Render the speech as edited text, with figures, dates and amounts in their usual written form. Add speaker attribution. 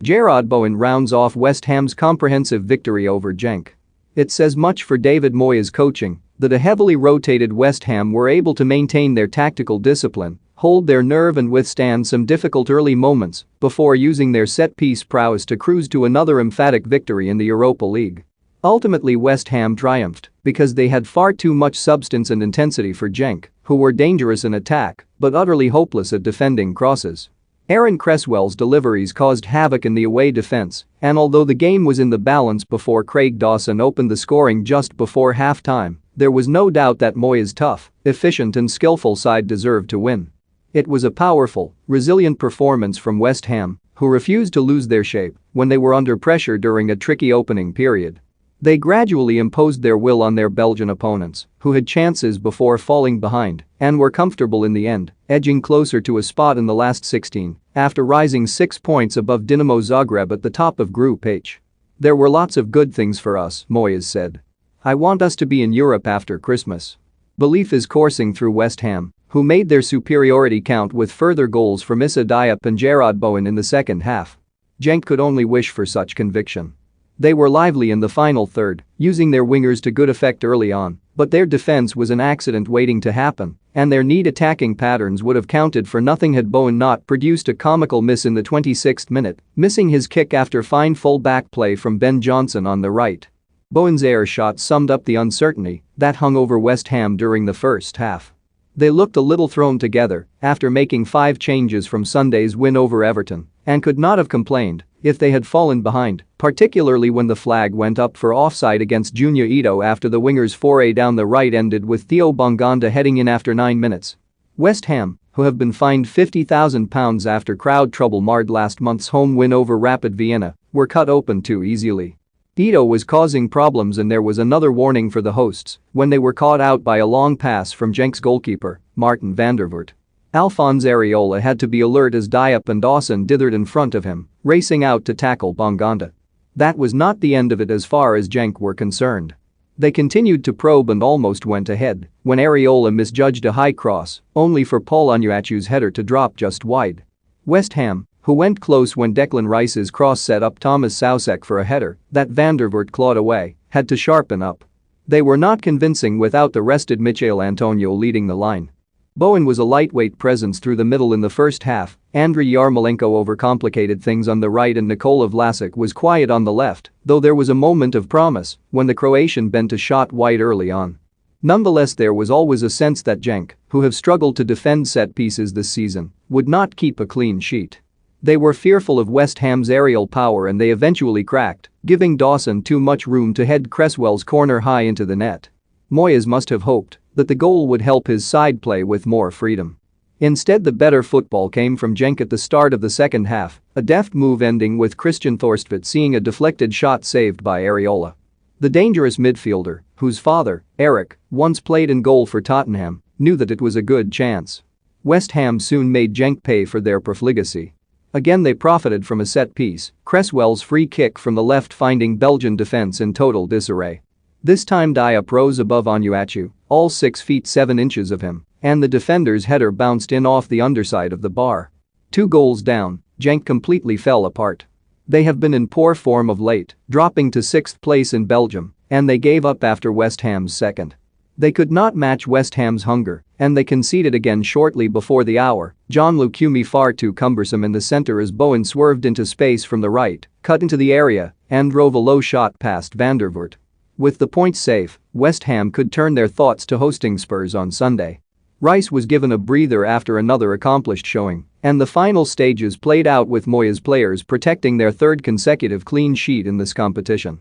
Speaker 1: Jarrod Bowen rounds off West Ham's comprehensive victory over Genk. It says much for David Moyes' coaching that a heavily rotated West Ham were able to maintain their tactical discipline, hold their nerve and withstand some difficult early moments before using their set-piece prowess to cruise to another emphatic victory in the Europa League. Ultimately, West Ham triumphed because they had far too much substance and intensity for Genk, who were dangerous in attack but utterly hopeless at defending crosses. Aaron Cresswell's deliveries caused havoc in the away defense, and although the game was in the balance before Craig Dawson opened the scoring just before halftime, there was no doubt that Moyes' tough, efficient and skillful side deserved to win. It was a powerful, resilient performance from West Ham, who refused to lose their shape when they were under pressure during a tricky opening period. They gradually imposed their will on their Belgian opponents, who had chances before falling behind and were comfortable in the end, edging closer to a spot in the last 16 after rising 6 points above Dinamo Zagreb at the top of Group H. "There were lots of good things for us," Moyes said. "I want us to be in Europe after Christmas." Belief is coursing through West Ham, who made their superiority count with further goals from Issa Diop and Jarrod Bowen in the second half. Genk could only wish for such conviction. They were lively in the final third, using their wingers to good effect early on, but their defense was an accident waiting to happen, and their neat attacking patterns would have counted for nothing had Bowen not produced a comical miss in the 26th minute, missing his kick after fine full-back play from Ben Johnson on the right. Bowen's air shot summed up the uncertainty that hung over West Ham during the first half. They looked a little thrown together after making 5 changes from Sunday's win over Everton and could not have complained if they had fallen behind, particularly when the flag went up for offside against Junior Ito after the winger's foray down the right ended with Theo Bongonda heading in after 9 minutes. West Ham, who have been fined £50,000 after crowd trouble marred last month's home win over Rapid Vienna, were cut open too easily. Ito was causing problems and there was another warning for the hosts when they were caught out by a long pass from Genk's goalkeeper, Martin van der Voort. Alphonse Areola had to be alert as Diop and Dawson dithered in front of him, racing out to tackle Bongonda. That was not the end of it as far as Genk were concerned. They continued to probe and almost went ahead when Areola misjudged a high cross, only for Paul Onuachu's header to drop just wide. West Ham, who went close when Declan Rice's cross set up Thomas Soucek for a header that Van der Voort clawed away, had to sharpen up. They were not convincing without the rested Michail Antonio leading the line. Bowen was a lightweight presence through the middle in the first half, Andriy Yarmolenko overcomplicated things on the right and Nikola Vlasic was quiet on the left, though there was a moment of promise when the Croatian bent a shot wide early on. Nonetheless, there was always a sense that Genk, who have struggled to defend set pieces this season, would not keep a clean sheet. They were fearful of West Ham's aerial power and they eventually cracked, giving Dawson too much room to head Cresswell's corner high into the net. Moyes must have hoped that the goal would help his side play with more freedom. Instead, the better football came from Genk at the start of the second half, a deft move ending with Christian Thorstvedt seeing a deflected shot saved by Areola. The dangerous midfielder, whose father, Eric, once played in goal for Tottenham, knew that it was a good chance. West Ham soon made Genk pay for their profligacy. Again, they profited from a set piece, Cresswell's free kick from the left finding Belgian defense in total disarray. This time Diop rose above Onuachu, all 6 feet 7 inches of him, and the defender's header bounced in off the underside of the bar. 2 goals down, Genk completely fell apart. They have been in poor form of late, dropping to 6th place in Belgium, and they gave up after West Ham's second. They could not match West Ham's hunger, and they conceded again shortly before the hour. John Lucumi far too cumbersome in the center as Bowen swerved into space from the right, cut into the area, and drove a low shot past Van der Voort. With the points safe, West Ham could turn their thoughts to hosting Spurs on Sunday. Rice was given a breather after another accomplished showing, and the final stages played out with Moyes players protecting their 3rd consecutive clean sheet in this competition.